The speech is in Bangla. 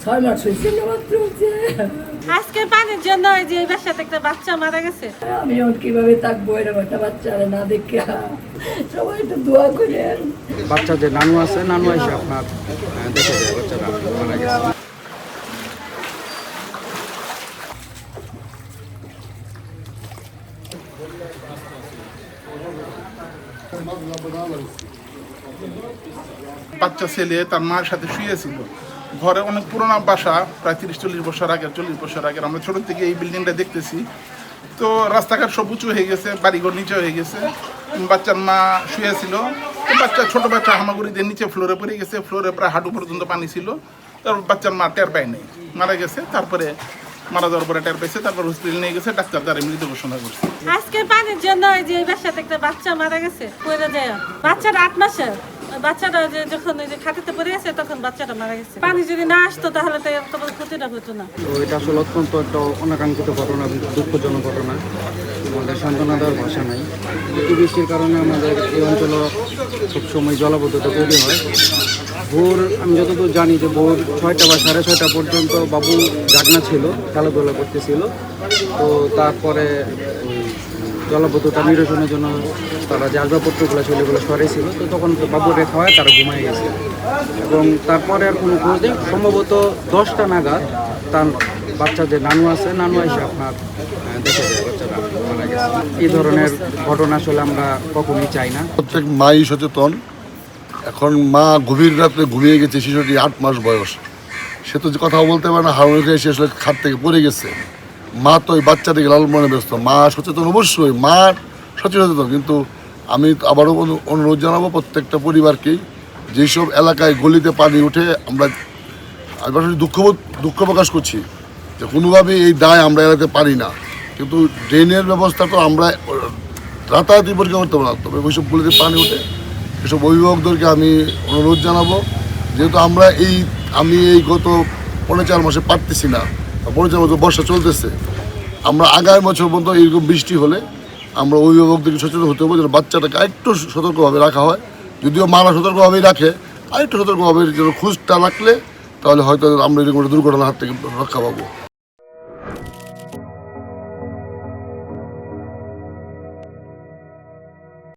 6 মাস হয়েছে না মাত্র হচ্ছে। আজকে পানির জন্য ওই যে বাসাতে একটা বাচ্চা মারা গেছে। আমি এখন কিভাবে থাকবো এরকম একটা বাচ্চারা না দেখে? সবাই একটু দোয়া করেন। বাচ্চা যে নানু আছে, নানু এসে আপনার দেখে যায় বাচ্চাটা মারা গেছে। বাচ্চা ছেলে তার মায়ের সাথে শুয়েছিল ঘরে। অনেক পুরোনো বাসা, প্রায় 30-40 বছর আগের, 40 বছর আগের। আমরা ছোট থেকে এই বিল্ডিংটা দেখতেছি। তো রাস্তাঘাট সব উঁচু হয়ে গেছে, বাড়িঘর নিচে হয়ে গেছে। বাচ্চার মা শুয়েছিল, তো বাচ্চা, ছোট বাচ্চা হামাগুড়ি দিয়ে নিচে ফ্লোরে পড়ে গেছে। ফ্লোরে প্রায় হাঁটু পর্যন্ত পানি ছিল। তারপর বাচ্চার মা টের পায় নাই, মারা গেছে। তারপরে মারা যাওয়ার পরে টের পাইছে, তারপর হসপিটাল নিয়ে গেছে, ডাক্তার দ্বারা মৃত ঘোষণা করছে। আজকে পানির জন্য ওই যে বাসাতে একটা বাচ্চা মারা গেছে পড়ে যায়। বাচ্চাটা 8 মাসের। বাচ্চাটা যে যখন ওই যে খাটিতে পড়ে গেছে তখন বাচ্চাটা মারা গেছে। পানি যদি না আসতো তাহলে তো এত বড় ক্ষতিটা হতো না। তো এটা আসলে অত্যন্ত একটা অনাকাঙ্ক্ষিত ঘটনা এবং দুঃখজনক ঘটনা। আমাদের সান্ত্বনা দেওয়ার ভাষা নাই। অতিবৃষ্টির কারণে আমাদের এই অঞ্চলে সবসময় জলাবদ্ধতা তৈরি হয়। ভোর, আমি যতদূর জানি যে ভোর 6টা বা 6:30 পর্যন্ত বাবু জাগনা ছিল, খেলাধুলা করতেছিল। তো তারপরে জলাবদ্ধতা নিরসনের জন্য তারা যে আসবাবপত্রগুলো ছিল এগুলো সরাইছিল। তো তখন বাবু রেখা হয়, তারা ঘুমাই গেছে। এবং তারপরে আর কোনো খোঁজ নেই। সম্ভবত 10টা নাগাদ তার বাচ্চা যে নানু আছে, নানু এসে আপনার দেখে যায় বাচ্চাটা মারা গেছে। এই ধরনের ঘটনা আসলে আমরা কখনোই চাই না। প্রত্যেক মাই সচেতন। এখন মা গভীর রাত্রে ঘুমিয়ে গেছে, শিশুটি 8 মাস বয়স। সে তো কথা বলতে পারে না, হারমোনিয়াম এসে আসলে খাট থেকে পড়ে গেছে। মা তো ওই বাচ্চাটিকে লালন পালনে ব্যস্ত। মা সচেতন, অবশ্যই মা সচেতন। কিন্তু আমি আবারও অনুরোধ জানাবো প্রত্যেকটা পরিবারকেই, যেসব এলাকায় গলিতে পানি উঠে, আমরা দুঃখ প্রকাশ করছি যে কোনোভাবেই এই দায় আমরা এড়াতে পারি না। কিন্তু ড্রেনের ব্যবস্থা তো আমরা রাতারাতি পরীক্ষা করতে পারলাম। তবে ওইসব গলিতে পানি উঠে এসব অভিভাবকদেরকে আমি অনুরোধ জানাবো, যেহেতু আমি এই গত 4.5 মাসে পারতেছি না, 4.5 বছর বর্ষা চলতেছে। আমরা আগামী বছর পর্যন্ত এইরকম বৃষ্টি হলে আমরা অভিভাবকদেরকে সচেতন হতে হবে, যেন বাচ্চাটাকে আরেকটু সতর্কভাবে রাখা হয়। যদিও মারা সতর্কভাবেই রাখে, আরেকটু সতর্কভাবে যেন খোঁজটা রাখলে তাহলে হয়তো আমরা এরকম একটা দুর্ঘটনার হাত থেকে রক্ষা পাবো।